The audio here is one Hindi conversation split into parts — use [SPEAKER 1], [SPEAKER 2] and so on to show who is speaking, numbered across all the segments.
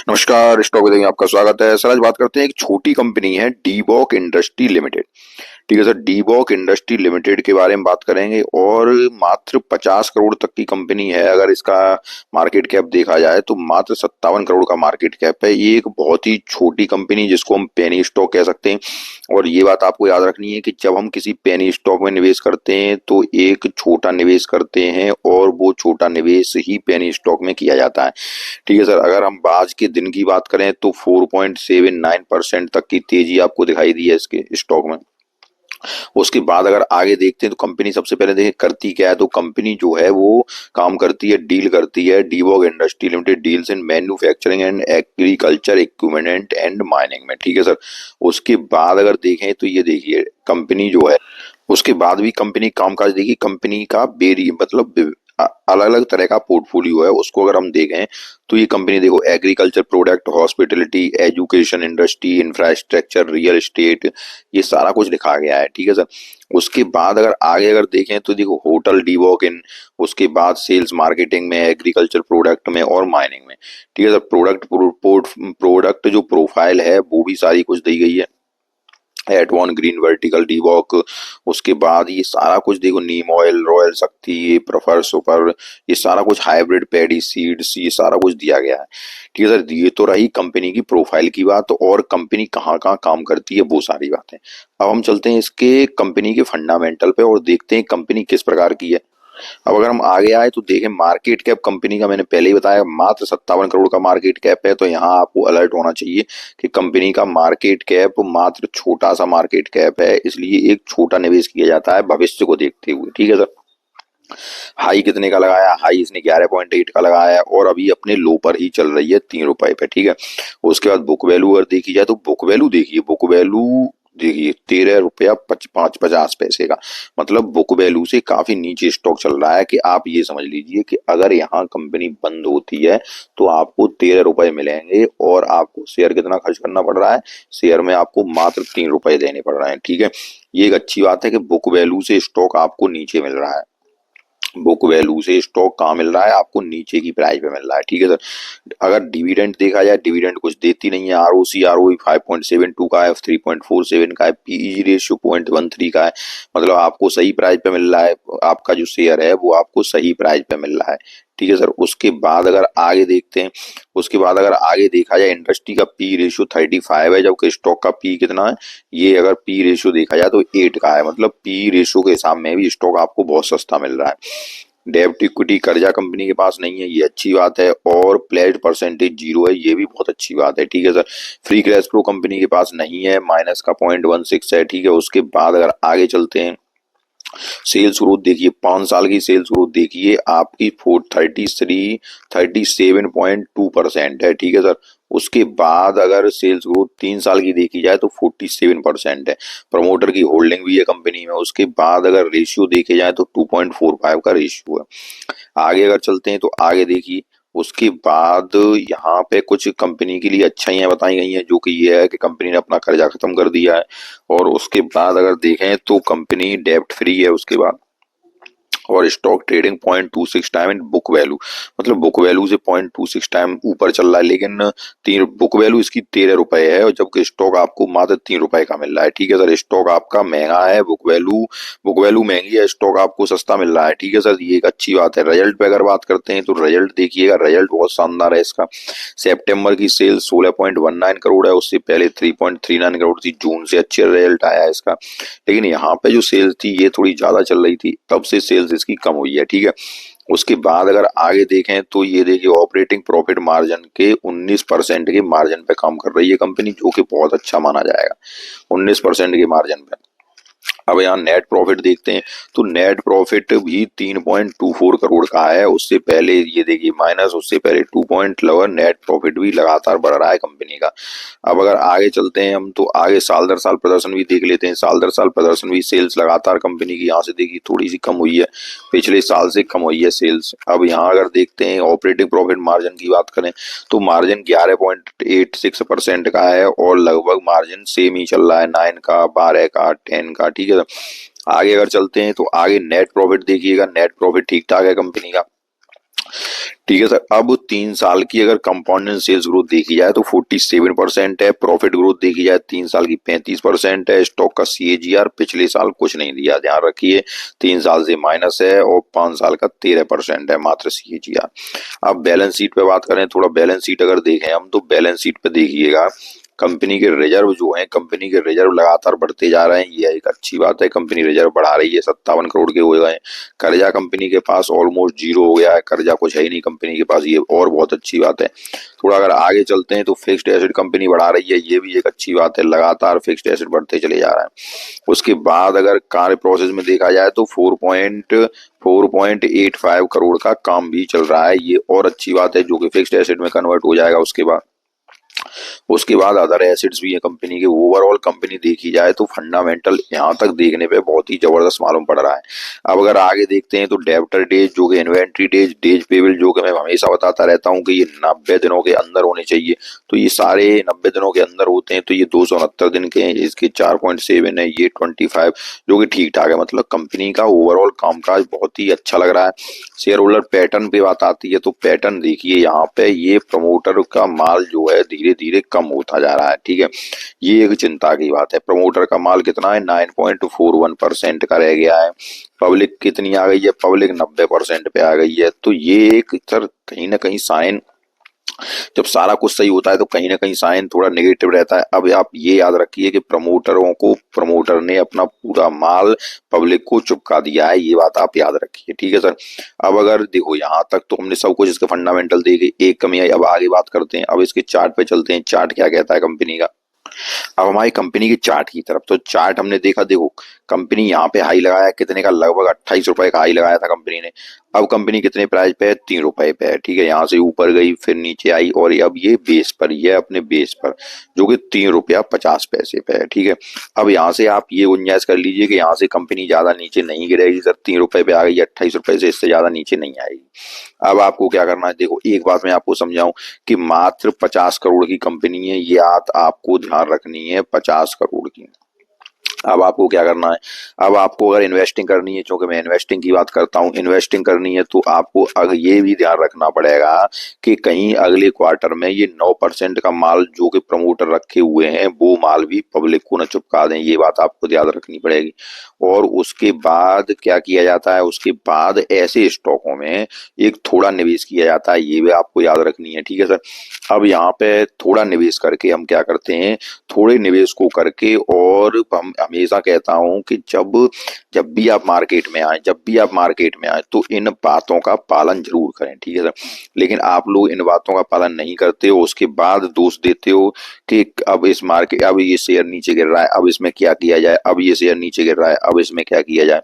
[SPEAKER 1] नमस्कार, स्टॉक विद में आपका स्वागत है। सर आज बात करते हैं, एक छोटी कंपनी है डीबॉक इंडस्ट्री लिमिटेड। ठीक है सर, डीबॉक इंडस्ट्री लिमिटेड के बारे में बात करेंगे और मात्र 50 करोड़ तक की कंपनी है। अगर इसका मार्केट कैप देखा जाए तो मात्र 57 करोड़ का मार्केट कैप है। ये एक बहुत ही छोटी कंपनी जिसको हम पेनी स्टॉक कह सकते हैं। और ये बात आपको याद रखनी है कि जब हम किसी पेनी स्टॉक में निवेश करते हैं तो एक छोटा निवेश करते हैं और वो छोटा निवेश ही पेनी स्टॉक में किया जाता है। ठीक है सर, अगर हम आज के दिन की बात करें तो 4.79% तक की तेजी आपको दिखाई दी है इसके स्टॉक में। उसके बाद अगर आगे देखते हैं तो कंपनी सबसे पहले देखें करती क्या है। तो कंपनी जो है वो काम करती है, डील करती है। डीबॉक industry limited deals in manufacturing and agriculture equipment and mining में। ठीक है सर, उसके बाद अगर देखें तो ये देखिए कंपनी जो है, उसके बाद भी कंपनी कामकाज देखिए, कंपनी का बेरी मतलब अलग अलग तरह का पोर्टफोलियो है। उसको अगर हम देखें तो ये कंपनी देखो, agriculture product, hospitality, education, industry, infrastructure, real estate, ये सारा कुछ लिखा गया है। ठीक है सर, उसके बाद अगर आगे अगर देखें तो देखो होटल डीबॉक इन, उसके बाद सेल्स मार्केटिंग में, एग्रीकल्चर प्रोडक्ट में और माइनिंग में। ठीक है सर, प्रोडक्ट जो प्रोफाइल है वो भी सारी कुछ दी गई है। एटवॉन ग्रीन वर्टिकल डीबॉक, उसके बाद ये सारा कुछ देखो, नीम ऑयल, रॉयल शक्ति, ये प्रेफर सुपर, ये सारा कुछ हाइब्रिड पैडी सीड्स, ये सारा कुछ दिया गया है। ठीक है सर, ये तो रही कंपनी की प्रोफाइल की बात। और कंपनी कहाँ कहाँ काम करती है वो सारी बातें। अब हम चलते हैं इसके कंपनी के फंडामेंटल पे और देखते हैं कंपनी किस प्रकार की है। अब अगर हम आगे आए तो देखें मार्केट कैप कंपनी का, मैंने पहले ही बताया मात्र 57 करोड़ का मार्केट कैप है। तो यहाँ आपको अलर्ट होना चाहिए कि कंपनी का मार्केट कैप मात्र छोटा सा मार्केट कैप है, इसलिए एक छोटा निवेश किया जाता है भविष्य को देखते हुए। ठीक है सर, हाई कितने का लगाया, हाई इसने 11.8 का लगाया है और अभी अपने लो पर ही चल रही है, 3 रुपए पे। ठीक है, उसके बाद बुक वैल्यू अगर देखी जाए तो बुक वैल्यू देखिए, बुक वैल्यू देखिए 13 रुपया 5 पैसे का, मतलब बुक वैल्यू से काफी नीचे स्टॉक चल रहा है। कि आप ये समझ लीजिए कि अगर यहाँ कंपनी बंद होती है तो आपको 13 रुपए मिलेंगे और आपको शेयर कितना खर्च करना पड़ रहा है, शेयर में आपको मात्र 3 रुपए देने पड़ रहे हैं। ठीक है, ये एक अच्छी बात है कि बुक वैल्यू से स्टॉक आपको नीचे मिल रहा है। बुक वैल्यू से स्टॉक कहाँ मिल रहा है, आपको नीचे की प्राइस पे मिल रहा है। ठीक है सर, अगर डिविडेंड देखा जाए, डिविडेंड कुछ देती नहीं है। आरओसी आरओई 5.72 का है, 3.47 का है, पीई रेशियो 0.13 का है। मतलब आपको सही प्राइस पे मिल रहा है, आपका जो शेयर है वो आपको सही प्राइस पे मिल रहा है। ठीक है सर, उसके बाद अगर आगे देखते हैं, उसके बाद अगर आगे देखा जाए, इंडस्ट्री का पी रेशियो 35 है, जबकि स्टॉक का पी कितना है, ये अगर पी रेशियो देखा जाए तो 8 का है। मतलब पी रेशियो के हिसाब में भी स्टॉक आपको बहुत सस्ता मिल रहा है। डेब्ट इक्विटी कर्जा कंपनी के पास नहीं है, ये अच्छी बात है। और प्लेज परसेंटेज 0 है, ये भी बहुत अच्छी बात है। ठीक है sir, free cash flow company के पास नहीं है, माइनस का 0.16 है। ठीक है, उसके बाद अगर आगे चलते हैं, सेल्स ग्रोथ देखिए, 5 साल की सेल्स ग्रोथ देखिए आपकी 37.2% है। ठीक है सर, उसके बाद अगर सेल्स ग्रोथ 3 साल की देखी जाए तो 47% है। प्रमोटर की होल्डिंग भी है कंपनी में। उसके बाद अगर रेशियो देखे जाए तो 2.45 का रेशियो है। आगे अगर चलते हैं तो आगे देखिए, उसके बाद यहाँ पे कुछ कंपनी के लिए अच्छाइयाँ बताई गई हैं, जो कि ये है कि कंपनी ने अपना कर्जा खत्म कर दिया है। और उसके बाद अगर देखें तो कंपनी डेब्ट फ्री है। उसके बाद और stock trading 0.26 time in book value, मतलब बुक वैल्यू से 0.26 टाइम ऊपर चल रहा है। लेकिन तीन बुक वैल्यू इसकी 13 रुपए है और जबकि स्टॉक आपको मात्र 3 रुपए का मिल रहा है। ठीक है सर, स्टॉक आपका महंगा है, बुक वैल्यू महंगी है, स्टॉक आपको सस्ता मिल रहा है। ठीक है सर, ये एक अच्छी बात है। रिजल्ट पे अगर बात करते हैं तो रिजल्ट देखिएगा, रिजल्ट बहुत शानदार है इसका। सितंबर की सेल 16.19 करोड़ है, उससे पहले 3.39 करोड़ थी। जून से अच्छे रिजल्ट आया है इसका। लेकिन यहाँ पे जो सेल्स थी ये थोड़ी ज्यादा चल रही थी, तब से सेल्स इसकी कम हुई है। ठीक है, उसके बाद अगर आगे देखें तो ये देखिए ऑपरेटिंग प्रॉफिट मार्जिन के 19% के मार्जिन पे काम कर रही है कंपनी, जो कि बहुत अच्छा माना जाएगा 19% के मार्जिन पे। अब यहाँ नेट प्रॉफिट देखते हैं तो नेट प्रॉफिट भी 3.24 करोड़ का है। उससे पहले ये देखिए माइनस, उससे पहले 2 नेट प्रॉफिट भी लगातार बढ़ रहा है कंपनी का। अब अगर आगे चलते हैं हम तो आगे साल दर साल प्रदर्शन भी देख लेते हैं। साल दर साल प्रदर्शन भी, सेल्स लगातार कंपनी की यहाँ से देखिए थोड़ी सी कम हुई है, पिछले साल से कम हुई है सेल्स। अब यहाँ अगर देखते हैं ऑपरेटिंग प्रॉफिट मार्जिन की बात करें तो मार्जिन 11.86% का है और लगभग मार्जिन सेम ही चल रहा है, 9 का, 12 का, 10 का। ठीक है, आगे अगर चलते हैं तो आगे नेट प्रॉफिट देखिएगा, नेट प्रॉफिट ठीक ठाक है कंपनी का। ठीक है सर। अब 3 साल की अगर कंपाउंडेड सेल्स ग्रोथ देखी जाए तो 47% है। प्रॉफिट ग्रोथ देखी जाए 3 साल की 35% है। स्टॉक का सीएजीआर पिछले साल कुछ नहीं दिया, ध्यान रखिए, 3 साल से माइनस है। और 5 साल का 13% है मात्र सीएजीआर। अब बैलेंस शीट पे बात करें, थोड़ा बैलेंस शीट अगर देखें हम, तो बैलेंस शीट पे देखिएगा कंपनी के रिजर्व जो है, कंपनी के रिजर्व लगातार बढ़ते जा रहे हैं, ये एक अच्छी बात है। कंपनी रिजर्व बढ़ा रही है, 57 करोड़ के हो गए हैं। कर्जा कंपनी के पास ऑलमोस्ट जीरो हो गया है, कर्जा कुछ है ही नहीं कंपनी के पास, ये और बहुत अच्छी बात है। थोड़ा अगर आगे चलते हैं तो फिक्स्ड एसेट कंपनी बढ़ा रही है, ये भी एक अच्छी बात है, लगातार फिक्स्ड एसेट बढ़ते चले जा रहे हैं। उसके बाद अगर कार्य प्रोसेस में देखा जाए तो 4.85 करोड़ का काम भी चल रहा है, ये और अच्छी बात है, जो कि फिक्स्ड एसेट में कन्वर्ट हो जाएगा। उसके बाद अदर एसेट्स भी है कंपनी के। ओवरऑल कंपनी देखी जाए तो फंडामेंटल यहाँ तक देखने पे बहुत ही जबरदस्त मालूम पड़ रहा है। अब अगर आगे देखते हैं तो डेब्टर डेज जो कि इन्वेंट्री डेज, डेज पेबल जो कि मैं हमेशा बताता रहता हूँ कि ये 90 दिनों के अंदर होने चाहिए, तो ये सारे 90 दिनों के अंदर होते हैं, तो ये 269 दिन के हैं। इसके 4.7 है, ये 25, जो कि ठीक ठाक है। मतलब कंपनी का ओवरऑल कामकाज बहुत ही अच्छा लग रहा है। शेयर होल्डर पैटर्न पे बात आती है तो पैटर्न देखिए यहाँ पे, ये प्रमोटर का माल जो है धीरे धीरे कम होता जा रहा है। ठीक है, ये एक चिंता की बात है। प्रमोटर का माल कितना है, 9.41% का रह गया है। पब्लिक कितनी आ गई है, पब्लिक 90% पे आ गई है। तो ये एक सर कहीं ना कहीं साइन, जब सारा कुछ सही होता है तो कहीं ना कहीं साइन थोड़ा नेगेटिव रहता है। अब आप ये याद रखिए कि प्रमोटर ने अपना पूरा माल पब्लिक को चुपका दिया है, ये बात आप याद रखिए। ठीक है सर। अब अगर देखो यहाँ तक तो हमने सब कुछ इसके फंडामेंटल देखे, एक कमी आई। अब आगे बात करते हैं, अब इसके चार्ट पे चलते हैं, चार्ट क्या कहता है कंपनी का। अब हमारी कंपनी की चार्ट की तरफ, तो चार्ट हमने देखा, देखो कंपनी यहाँ पे हाई लगाया कितने का, लगभग 28 रुपए का हाई लगाया था कंपनी ने। अब कंपनी कितने प्राइस पे है, 3 रुपए पे है। ठीक है, यहाँ से ऊपर गई फिर नीचे आई, और अब ये बेस पर, ये अपने बेस पर जो कि 3 रुपया 50 पैसे पे है। ठीक है, अब यहाँ से आप ये गुंजाइश कर लीजिए कि यहाँ से कंपनी ज्यादा नीचे नहीं गिरेगी सर, 3 रुपए पे आ गई, 28 रुपए से इससे ज्यादा नीचे नहीं आएगी। अब आपको क्या करना है, देखो एक बात मैं आपको समझाऊं कि मात्र 50 करोड़ की कंपनी है, ये बात आपको ध्यान रखनी है, 50 करोड़ की। अब आपको क्या करना है, अब आपको अगर इन्वेस्टिंग करनी है, क्योंकि मैं इन्वेस्टिंग की बात करता हूँ, इन्वेस्टिंग करनी है तो आपको अगर ये भी ध्यान रखना पड़ेगा कि कहीं अगले क्वार्टर में ये 9% का माल जो कि प्रमोटर रखे हुए हैं, वो माल भी पब्लिक को न चुपका दें, ये बात आपको याद रखनी पड़ेगी। और उसके बाद क्या किया जाता है, उसके बाद ऐसे स्टॉकों में एक थोड़ा निवेश किया जाता है, ये भी आपको याद रखनी है। ठीक है सर। अब यहाँ पे थोड़ा निवेश करके हम क्या करते हैं, थोड़े निवेश को करके, और हम हमेशा कहता हूं कि जब जब भी आप मार्केट में आए, तो इन बातों का पालन जरूर करें। ठीक है सर। लेकिन आप लोग इन बातों का पालन नहीं करते हो, उसके बाद दोष देते हो कि अब ये शेयर नीचे गिर रहा है, अब इसमें क्या किया जाए, अब ये शेयर नीचे गिर रहा है, अब इसमें क्या किया जाए।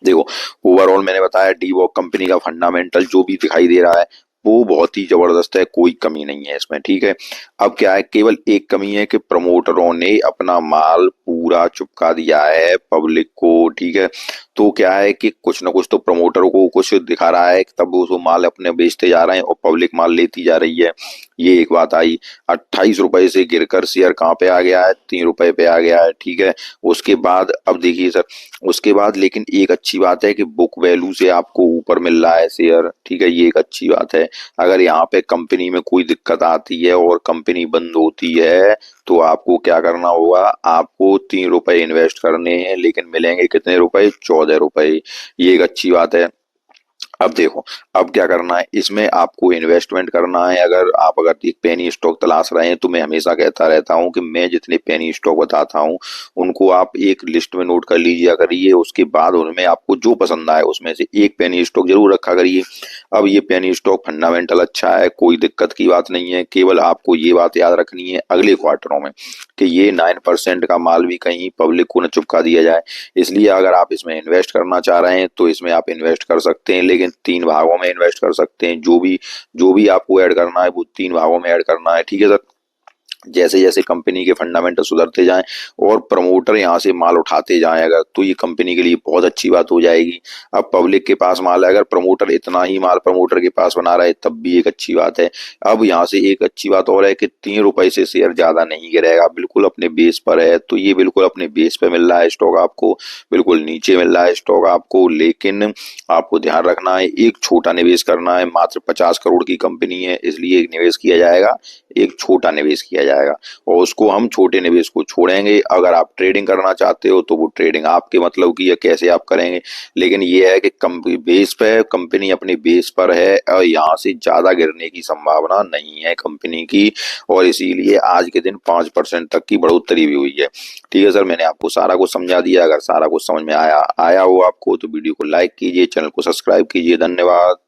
[SPEAKER 1] देखो ओवरऑल मैंने बताया डीवॉक कंपनी का फंडामेंटल जो भी दिखाई दे रहा है वो बहुत ही जबरदस्त है, कोई कमी नहीं है इसमें। ठीक है, अब क्या है, केवल एक कमी है कि प्रमोटरों ने अपना माल पूरा चुपका दिया है पब्लिक को। ठीक है, तो क्या है कि कुछ ना कुछ तो प्रमोटर को कुछ दिखा रहा है, तब वो माल अपने बेचते जा रहे हैं और पब्लिक माल लेती जा रही है, ये एक बात आई। 28 रुपए से गिरकर शेयर कहाँ पे आ गया है, 3 रुपए पे आ गया है। ठीक है, उसके बाद अब देखिए सर, उसके बाद लेकिन एक अच्छी बात है कि बुक वैल्यू से आपको ऊपर मिल रहा है शेयर। ठीक है, ये एक अच्छी बात है। अगर यहाँ पे कंपनी में कोई दिक्कत आती है और कंपनी बंद होती है तो आपको क्या करना होगा, आपको 3 रुपए इन्वेस्ट करने हैं, लेकिन मिलेंगे कितने रुपए, 14 रुपए। ये एक अच्छी बात है। अब देखो, अब क्या करना है, इसमें आपको इन्वेस्टमेंट करना है। अगर एक पेनी स्टॉक तलाश रहे हैं तो मैं हमेशा कहता रहता हूं कि मैं जितने पेनी स्टॉक बताता हूं उनको आप एक लिस्ट में नोट कर लीजिए करिए, उसके बाद उनमें आपको जो पसंद आए उसमें से एक पेनी स्टॉक जरूर रखा करिए। अब ये पेनी स्टॉक फंडामेंटल अच्छा है, कोई दिक्कत की बात नहीं है, केवल आपको ये बात याद रखनी है अगले क्वार्टरों में कि ये 9% का माल भी कहीं पब्लिक को न चुपका दिया जाए। इसलिए अगर आप इसमें इन्वेस्ट करना चाह रहे हैं तो इसमें आप इन्वेस्ट कर सकते हैं, लेकिन 3 भागों में इन्वेस्ट कर सकते हैं। जो भी आपको ऐड करना है वो 3 भागों में ऐड करना है। ठीक है सर। जैसे जैसे कंपनी के फंडामेंटल सुधरते जाएं और प्रमोटर यहाँ से माल उठाते जाएं अगर, तो ये कंपनी के लिए बहुत अच्छी बात हो जाएगी। अब पब्लिक के पास माल है, अगर प्रमोटर इतना ही माल प्रमोटर के पास बना रहा है तब भी एक अच्छी बात है। अब यहाँ से एक अच्छी बात और है कि 3 रुपए से शेयर ज्यादा नहीं गिरेगा, बिल्कुल अपने बेस पर है, तो ये बिल्कुल अपने बेस पे मिल रहा है स्टॉक आपको, बिल्कुल नीचे मिल रहा है स्टॉक आपको। लेकिन आपको ध्यान रखना है, एक छोटा निवेश करना है, मात्र 50 करोड़ की कंपनी है इसलिए एक निवेश किया जाएगा, एक छोटा निवेश किया जाएगा और उसको हम छोटे निवेश को छोड़ेंगे। अगर आप ट्रेडिंग करना चाहते हो तो वो ट्रेडिंग आपके मतलब की है, कैसे आप करेंगे। लेकिन ये है कि बेस पे कंपनी अपने बेस पर है और यहाँ से ज्यादा गिरने की संभावना नहीं है कंपनी की, और इसीलिए आज के दिन 5% तक की बढ़ोतरी भी हुई है। ठीक है सर, मैंने आपको सारा कुछ समझा दिया। अगर सारा कुछ समझ में आया आया हो आपको तो वीडियो को लाइक कीजिए, चैनल को सब्सक्राइब कीजिए। धन्यवाद।